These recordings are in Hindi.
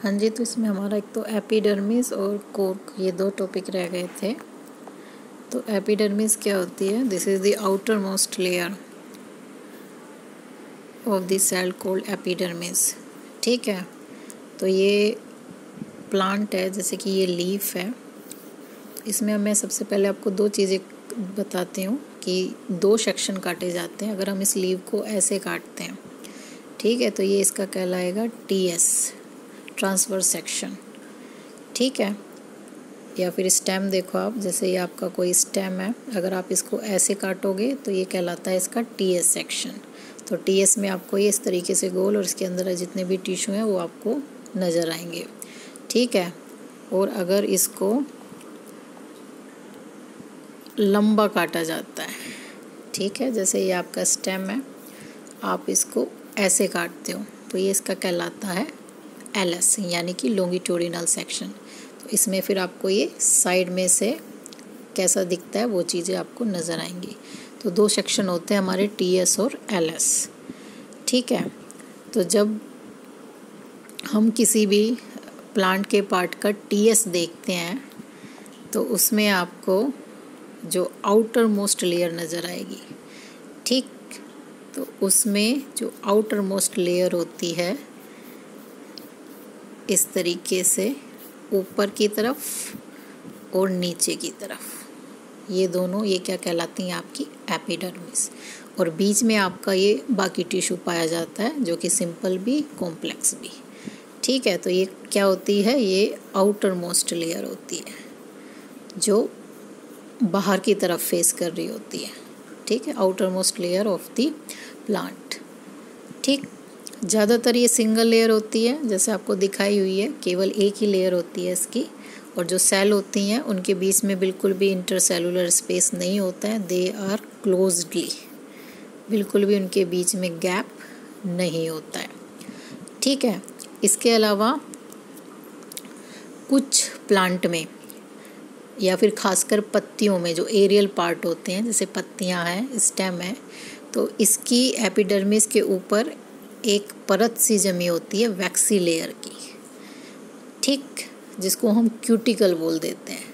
हाँ जी, तो इसमें हमारा एक तो एपिडर्मिस और कोर्क ये दो टॉपिक रह गए थे। तो एपिडर्मिस क्या होती है? This is the outermost layer of the cell called epidermis. ठीक है, तो ये प्लांट है, जैसे कि ये लीफ है। इसमें मैं सबसे पहले आपको दो चीज़ें बताती हूँ कि दो सेक्शन काटे जाते हैं अगर हम इस लीफ को ऐसे काटते हैं। ठीक है, तो ये इसका कहलाएगा TS, ट्रांसवर्स सेक्शन। ठीक है, या फिर स्टेम देखो आप, जैसे ये आपका कोई स्टेम है, अगर आप इसको ऐसे काटोगे तो ये कहलाता है इसका TS सेक्शन। तो TS में आपको ये इस तरीके से गोल और इसके अंदर जितने भी टिश्यू हैं वो आपको नज़र आएंगे। ठीक है, और अगर इसको लंबा काटा जाता है, ठीक है, जैसे ये आपका स्टेम है, आप इसको ऐसे काटते हो तो ये इसका कहलाता है LS, यानी कि लॉन्गिट्यूडिनल सेक्शन। तो इसमें फिर आपको ये साइड में से कैसा दिखता है वो चीज़ें आपको नज़र आएंगी। तो दो सेक्शन होते हैं हमारे TS और LS। ठीक है, तो जब हम किसी भी प्लांट के पार्ट का TS देखते हैं तो उसमें आपको जो आउटर मोस्ट लेयर नज़र आएगी। ठीक, तो उसमें जो आउटर मोस्ट लेयर होती है इस तरीके से ऊपर की तरफ और नीचे की तरफ, ये दोनों ये क्या कहलाती हैं? आपकी एपिडर्मिस। और बीच में आपका ये बाकी टिश्यू पाया जाता है, जो कि सिंपल भी कॉम्प्लेक्स भी। ठीक है, तो ये क्या होती है? ये आउटर मोस्ट लेयर होती है जो बाहर की तरफ फेस कर रही होती है। ठीक है, outer most layer of the plant. ठीक, ज़्यादातर ये सिंगल लेयर होती है, जैसे आपको दिखाई हुई है, केवल एक ही लेयर होती है इसकी। और जो सेल होती हैं उनके बीच में बिल्कुल भी इंटरसेलुलर स्पेस नहीं होता है, दे आर क्लोज्डली, बिल्कुल भी उनके बीच में गैप नहीं होता है। ठीक है, इसके अलावा कुछ प्लांट में या फिर खासकर पत्तियों में जो एरियल पार्ट होते हैं, जैसे पत्तियां हैं, स्टेम है, तो इसकी एपिडर्मिस के ऊपर एक परत सी जमी होती है वैक्सी लेयर की। ठीक, जिसको हम क्यूटिकल बोल देते हैं,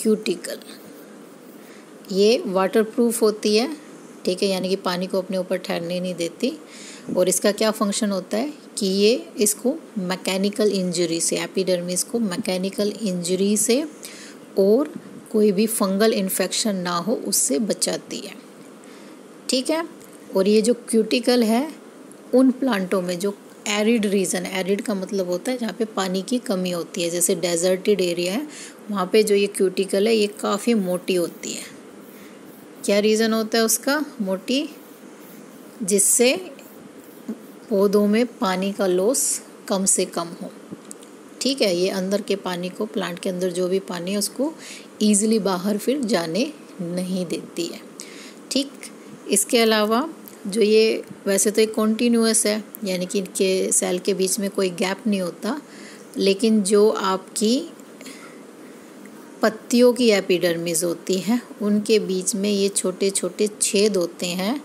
क्यूटिकल। ये वाटरप्रूफ होती है। ठीक है, यानी कि पानी को अपने ऊपर ठहरने नहीं देती। और इसका क्या फंक्शन होता है कि ये इसको मैकेनिकल इंजरी से, एपिडर्मिस को मैकेनिकल इंजरी से और कोई भी फंगल इन्फेक्शन ना हो उससे बचाती है। ठीक है, और ये जो क्यूटिकल है उन प्लांटों में जो एरिड रीजन, एरिड का मतलब होता है जहाँ पे पानी की कमी होती है, जैसे डेजर्टेड एरिया है, वहाँ पे जो ये क्यूटिकल है ये काफ़ी मोटी होती है। क्या रीज़न होता है उसका? मोटी, जिससे पौधों में पानी का लॉस कम से कम हो। ठीक है, ये अंदर के पानी को, प्लांट के अंदर जो भी पानी है उसको ईजिली बाहर फिर जाने नहीं देती है। ठीक, इसके अलावा जो ये वैसे तो एक कॉन्टीन्यूअस है, यानी कि इनके सेल के बीच में कोई गैप नहीं होता, लेकिन जो आपकी पत्तियों की एपिडर्मिस होती है उनके बीच में ये छोटे छोटे छेद होते हैं,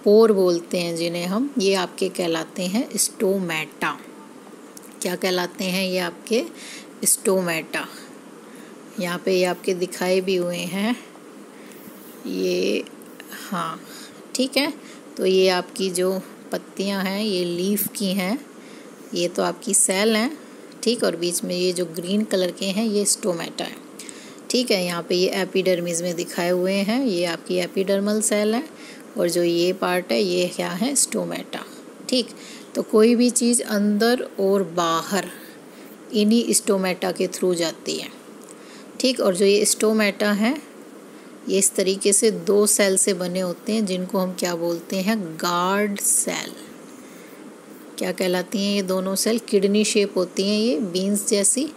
पोर बोलते हैं जिन्हें हम, ये आपके कहलाते हैं स्टोमेटा। क्या कहलाते हैं ये? आपके स्टोमेटा। यहाँ पे ये आपके दिखाए भी हुए हैं ये। हाँ, ठीक है, तो ये आपकी जो पत्तियाँ हैं ये लीफ की हैं, ये तो आपकी सेल हैं। ठीक, और बीच में ये जो ग्रीन कलर के हैं ये स्टोमेटा है। ठीक है, यहाँ पे ये एपिडर्मिस में दिखाए हुए हैं, ये आपकी एपिडर्मल सेल है, और जो ये पार्ट है ये क्या है? स्टोमेटा। ठीक, तो कोई भी चीज़ अंदर और बाहर इन्हीं स्टोमेटा के थ्रू जाती है। ठीक, और जो ये स्टोमेटा है ये इस तरीके से दो सेल से बने होते हैं, जिनको हम क्या बोलते हैं? Guard cell. क्या कहलाती हैं ये दोनों सेल? किडनी शेप होती हैं ये, बीन्स जैसी।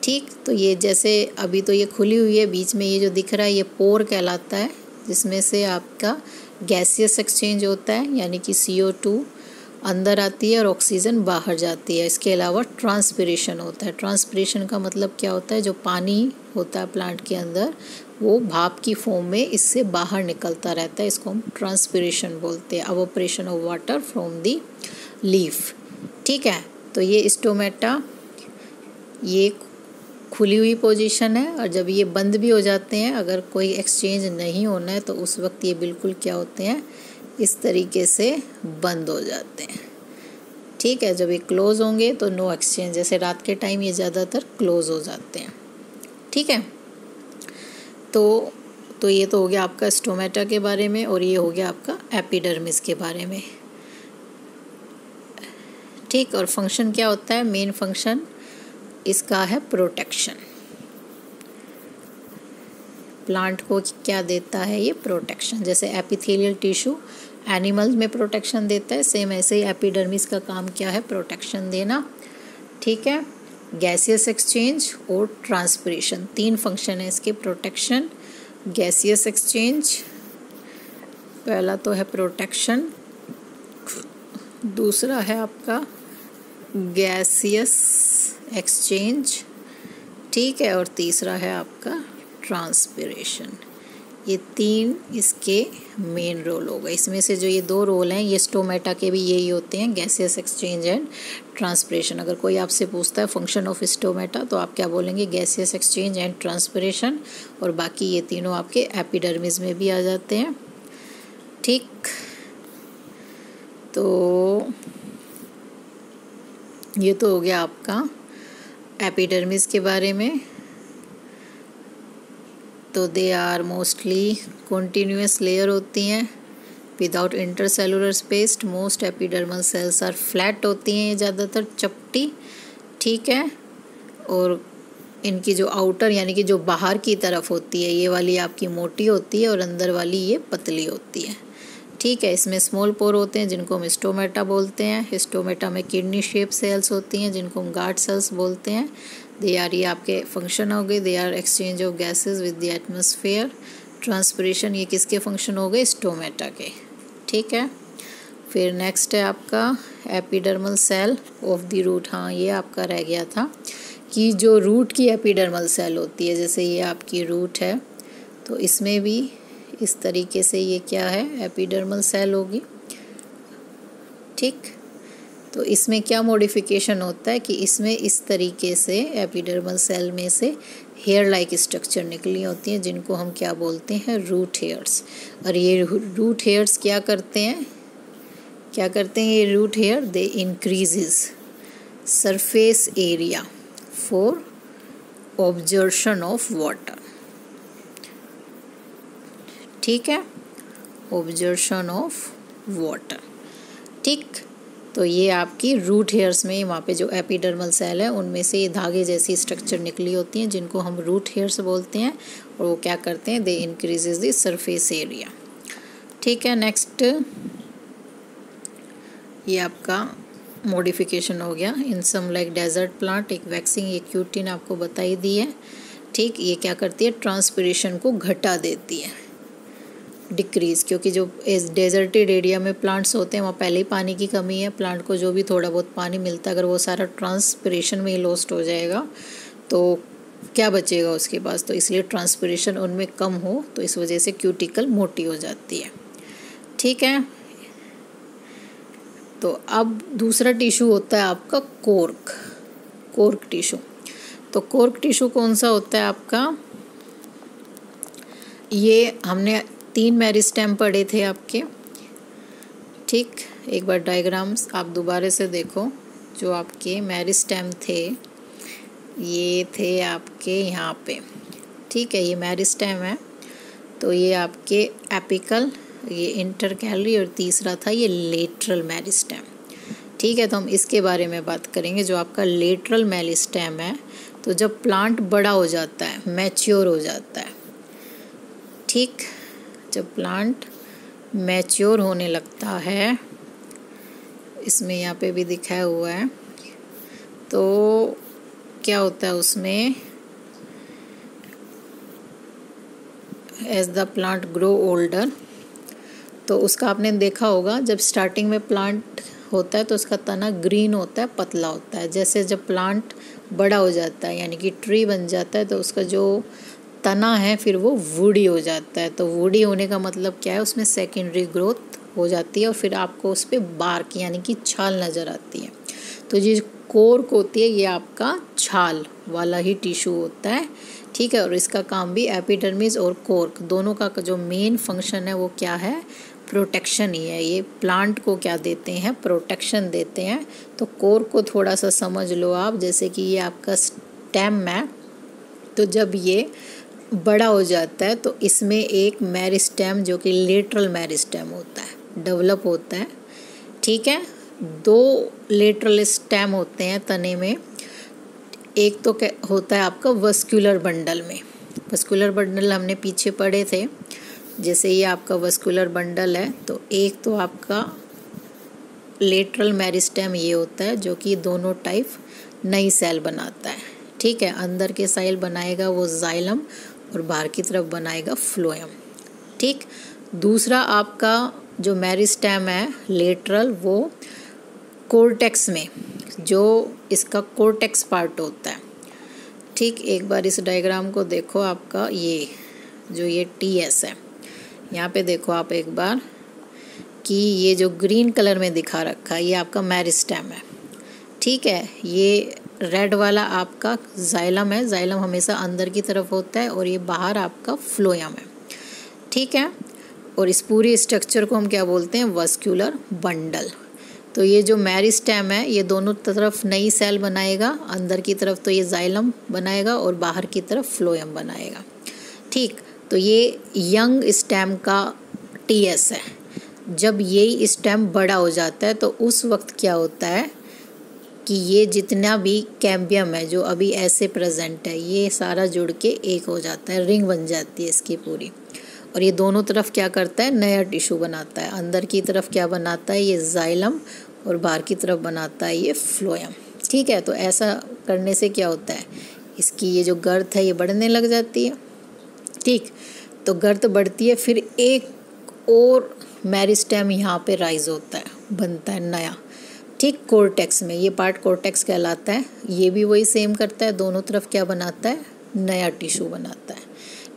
ठीक, तो ये जैसे अभी तो ये खुली हुई है, बीच में ये जो दिख रहा है ये पोर कहलाता है, जिसमें से आपका गैसियस एक्सचेंज होता है, यानी कि CO2 अंदर आती है और ऑक्सीजन बाहर जाती है। इसके अलावा ट्रांसपिरेशन होता है। ट्रांसपिरेशन का मतलब क्या होता है? जो पानी होता है प्लांट के अंदर वो भाप की फॉर्म में इससे बाहर निकलता रहता है, इसको हम ट्रांसपिरेशन बोलते हैं, evaporation of water from the leaf. ठीक है, तो ये स्टोमेटा ये खुली हुई पोजीशन है, और जब ये बंद भी हो जाते हैं, अगर कोई एक्सचेंज नहीं होना है तो उस वक्त ये बिल्कुल क्या होते हैं, इस तरीके से बंद हो जाते हैं। ठीक है, जब ये क्लोज़ होंगे तो नो एक्सचेंज, जैसे रात के टाइम ये ज़्यादातर क्लोज़ हो जाते हैं। ठीक है, तो ये तो हो गया आपका स्टोमेटा के बारे में, और ये हो गया आपका एपिडर्मिस के बारे में। ठीक, और फंक्शन क्या होता है, मेन फंक्शन इसका है प्रोटेक्शन। प्लांट को क्या देता है ये, प्रोटेक्शन। जैसे एपिथेलियल टिश्यू एनिमल्स में प्रोटेक्शन देता है, सेम ऐसे ही एपिडर्मिस का काम क्या है, प्रोटेक्शन देना। ठीक है, गैसियस एक्सचेंज और ट्रांसपिरेशन, 3 फंक्शन है इसके, प्रोटेक्शन, गैसियस एक्सचेंज, पहला तो है प्रोटेक्शन, दूसरा है आपका गैसियस एक्सचेंज, ठीक है, और तीसरा है आपका ट्रांसपिरेशन। ये 3 इसके मेन रोल हो गए। इसमें से जो ये 2 रोल हैं, ये स्टोमेटा के भी यही होते हैं, गैसियस एक्सचेंज एंड ट्रांसपिरेशन। अगर कोई आपसे पूछता है फंक्शन ऑफ स्टोमेटा तो आप क्या बोलेंगे, गैसियस एक्सचेंज एंड ट्रांसपिरेशन, और बाकी ये तीनों आपके एपिडर्मिस में भी आ जाते हैं। ठीक, तो ये तो हो गया आपका एपिडर्मिस के बारे में। तो they are mostly continuous layer होती हैं without intercellular space. Most epidermal cells are flat होती हैं, ये ज़्यादातर चपटी। ठीक है, और इनकी जो आउटर यानी कि जो बाहर की तरफ होती है, ये वाली आपकी मोटी होती है और अंदर वाली ये पतली होती है। ठीक है, इसमें स्मॉल पोर होते हैं जिनको हम स्टोमेटा बोलते हैं। स्टोमेटा में किडनी शेप सेल्स होती हैं जिनको हम गार्ड सेल्स बोलते हैं। दे आर, ये आपके फंक्शन हो गए, they are exchange of gases with the atmosphere. Transpiration, ये किसके फंक्शन हो गए, स्टोमेटा के। ठीक है, फिर नेक्स्ट है आपका epidermal cell of the root. हाँ, ये आपका रह गया था कि जो रूट की एपिडर्मल सेल होती है, जैसे ये आपकी रूट है तो इसमें भी इस तरीके से ये क्या है, एपिडर्मल सेल होगी। ठीक, तो इसमें क्या मॉडिफिकेशन होता है कि इसमें इस तरीके से एपिडर्मल सेल में से हेयर लाइक स्ट्रक्चर निकली होती हैं जिनको हम क्या बोलते हैं, रूट हेयर्स। और ये रूट हेयर्स क्या करते हैं, ये root hair, they increases surface area for absorption of water. ठीक है, ऑब्जर्शन ऑफ वाटर। ठीक, तो ये आपकी रूट हेयर्स में वहाँ पे जो एपिडर्मल सेल है उनमें से ये धागे जैसी स्ट्रक्चर निकली होती हैं जिनको हम रूट हेयर्स बोलते हैं, और वो क्या करते हैं, दे इंक्रीजेस द सरफेस एरिया। ठीक है, नेक्स्ट ये आपका मॉडिफिकेशन हो गया इन सम लाइक डेजर्ट प्लांट। एक वैक्सिंग, ये क्यूटिन आपको बताई दी है। ठीक, ये क्या करती है, ट्रांसपिरेशन को घटा देती है, डिक्रीज़, क्योंकि जो इस डेजर्टेड एरिया में प्लांट्स होते हैं वहाँ पहले ही पानी की कमी है। प्लांट को जो भी थोड़ा बहुत पानी मिलता है अगर वो सारा ट्रांसपिरेशन में ही लॉस्ट हो जाएगा तो क्या बचेगा उसके पास, तो इसलिए ट्रांसपिरेशन उनमें कम हो तो इस वजह से क्यूटिकल मोटी हो जाती है। ठीक है, तो अब दूसरा टिश्यू होता है आपका कोर्क टिश्यू। तो कोर्क टिश्यू कौन सा होता है आपका, ये हमने 3 मेरिस्टेम पढ़े थे आपके। ठीक, एक बार डायग्राम्स आप दोबारा से देखो। जो आपके मेरिस्टेम थे ये थे आपके यहाँ पे। ठीक है, ये मेरिस्टेम है, तो ये आपके एपिकल, ये इंटरकैलरी, और तीसरा था ये लेटरल मेरिस्टेम। ठीक है, तो हम इसके बारे में बात करेंगे। जो आपका लेटरल मेरिस्टेम है, तो जब प्लांट बड़ा हो जाता है, मैच्योर हो जाता है, ठीक, जब प्लांट मैच्योर होने लगता है, इसमें यहाँ पे भी दिखाया हुआ है, तो क्या होता है उसमें, as the plant grow older, तो उसका आपने देखा होगा जब स्टार्टिंग में प्लांट होता है तो उसका तना ग्रीन होता है, पतला होता है। जैसे जब प्लांट बड़ा हो जाता है यानी कि ट्री बन जाता है तो उसका जो तना है फिर वो वुडी हो जाता है। तो वुडी होने का मतलब क्या है, उसमें सेकेंडरी ग्रोथ हो जाती है और फिर आपको उस पर बार्क यानी कि छाल नज़र आती है। तो ये कोर्क होती है ये आपका छाल वाला ही टिश्यू होता है, ठीक है। और इसका काम भी एपिडर्मिस और कोर्क दोनों का जो मेन फंक्शन है वो क्या है, प्रोटेक्शन ही है। ये प्लांट को क्या देते हैं, प्रोटेक्शन देते हैं। तो कोर्क को थोड़ा सा समझ लो आप, जैसे कि ये आपका स्टेम है, तो जब ये बड़ा हो जाता है तो इसमें एक मेरिस्टेम जो कि लेटरल मेरिस्टेम होता है डेवलप होता है, ठीक है। 2 लेटरल स्टेम होते हैं तने में, एक तो होता है आपका वस्कुलर बंडल में। वस्कुलर बंडल हमने पीछे पढ़े थे, जैसे ये आपका वस्कुलर बंडल है तो एक तो आपका लेटरल मेरिस्टेम ये होता है जो कि दोनों टाइप नई सेल बनाता है, ठीक है। अंदर के सेल बनाएगा वो जाइलम और बाहर की तरफ बनाएगा फ्लोएम, ठीक। दूसरा आपका जो मेरिस्टेम है लेटरल, वो कोर्टेक्स में, जो इसका कोर्टेक्स पार्ट होता है, ठीक। एक बार इस डायग्राम को देखो, आपका ये TS है, यहाँ पे देखो आप एक बार कि ये जो ग्रीन कलर में दिखा रखा है ये आपका मेरिस्टेम है, ठीक है। ये रेड वाला आपका जाइलम है, जाइलम हमेशा अंदर की तरफ होता है, और ये बाहर आपका फ्लोएम है, ठीक है। और इस पूरी स्ट्रक्चर को हम क्या बोलते हैं, वस्कुलर बंडल। तो ये जो मेरिस्टेम है ये दोनों तरफ नई सेल बनाएगा, अंदर की तरफ तो ये जाइलम बनाएगा और बाहर की तरफ फ्लोएम बनाएगा, ठीक। तो ये यंग स्टेम का TS है। जब ये स्टेम बड़ा हो जाता है तो उस वक्त क्या होता है कि ये जितना भी कैम्बियम है जो अभी ऐसे प्रेजेंट है ये सारा जुड़ के एक हो जाता है, रिंग बन जाती है इसकी पूरी, और ये दोनों तरफ क्या करता है, नया टिश्यू बनाता है। अंदर की तरफ क्या बनाता है, ये जाइलम, और बाहर की तरफ बनाता है ये फ्लोएम, ठीक है। तो ऐसा करने से क्या होता है, इसकी ये जो गर्थ है ये बढ़ने लग जाती है, ठीक। तो गर्थ बढ़ती है, फिर एक और मेरिस्टेम यहाँ पे राइज होता है, बनता है नया, ठीक। कोर्टेक्स में ये पार्ट कोर्टेक्स कहलाता है। ये भी वही सेम करता है, दोनों तरफ क्या बनाता है, नया टिश्यू बनाता है,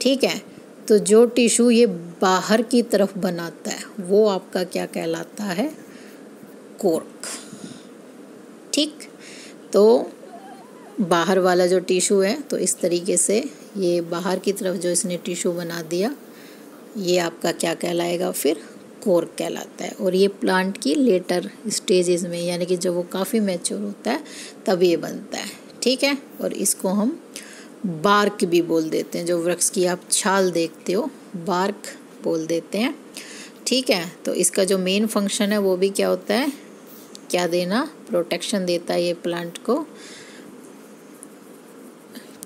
ठीक है। तो जो टिश्यू ये बाहर की तरफ बनाता है वो आपका क्या कहलाता है, कोर्क, ठीक। तो बाहर वाला जो टिश्यू है, तो इस तरीके से ये बाहर की तरफ जो इसने टिश्यू बना दिया ये आपका क्या कहलाएगा, फिर कोर्क कहलाता है। और ये प्लांट की लेटर स्टेजेस में, यानी कि जब वो काफ़ी मैच्योर होता है तब ये बनता है, ठीक है। और इसको हम बार्क भी बोल देते हैं, जो वृक्ष की आप छाल देखते हो बार्क बोल देते हैं, ठीक है। तो इसका जो मेन फंक्शन है वो भी क्या होता है, क्या देना, प्रोटेक्शन देता है ये प्लांट को।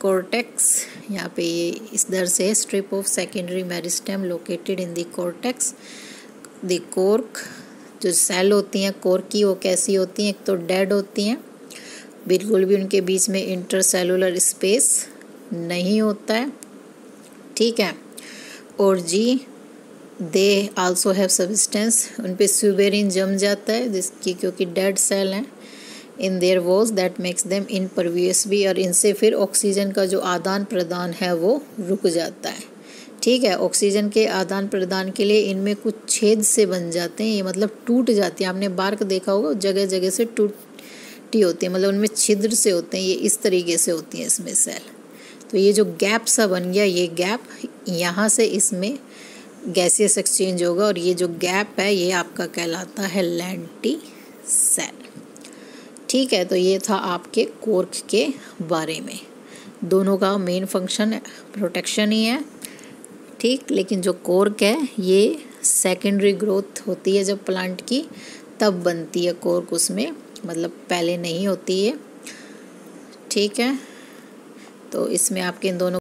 कोर्टेक्स यहाँ पे ये इस दर से strip of secondary meristem located in the cortex. The cork जो सेल होती हैं कोर्क की, वो कैसी होती हैं, एक तो डेड होती हैं, बिल्कुल भी उनके बीच में इंटरसेलुलर स्पेस नहीं होता है, ठीक है। और जी दे आल्सो हैव सब्सटेंस, उन पे सुबेरिन जम जाता है जिसकी, क्योंकि डेड सेल हैं, in their walls that makes them impervious भी, और इनसे फिर ऑक्सीजन का जो आदान प्रदान है वो रुक जाता है, ठीक है। ऑक्सीजन के आदान प्रदान के लिए इनमें कुछ छेद से बन जाते हैं, ये मतलब टूट जाती है। आपने बार्क देखा होगा जगह जगह से टूटी होती है, मतलब उनमें छिद्र से होते हैं, ये इस तरीके से होती हैं इसमें सेल। तो ये जो गैप सा बन गया, ये गैप यहाँ से इसमें गैसियस एक्सचेंज होगा, और ये जो गैप है ये आपका कहलाता है लेंटिसेल, ठीक है। तो ये था आपके कोर्क के बारे में। दोनों का मेन फंक्शन प्रोटेक्शन ही है, ठीक। लेकिन जो कोर्क है ये सेकेंडरी ग्रोथ होती है जब प्लांट की, तब बनती है कोर्क, उसमें मतलब पहले नहीं होती है, ठीक है। तो इसमें आपके इन दोनों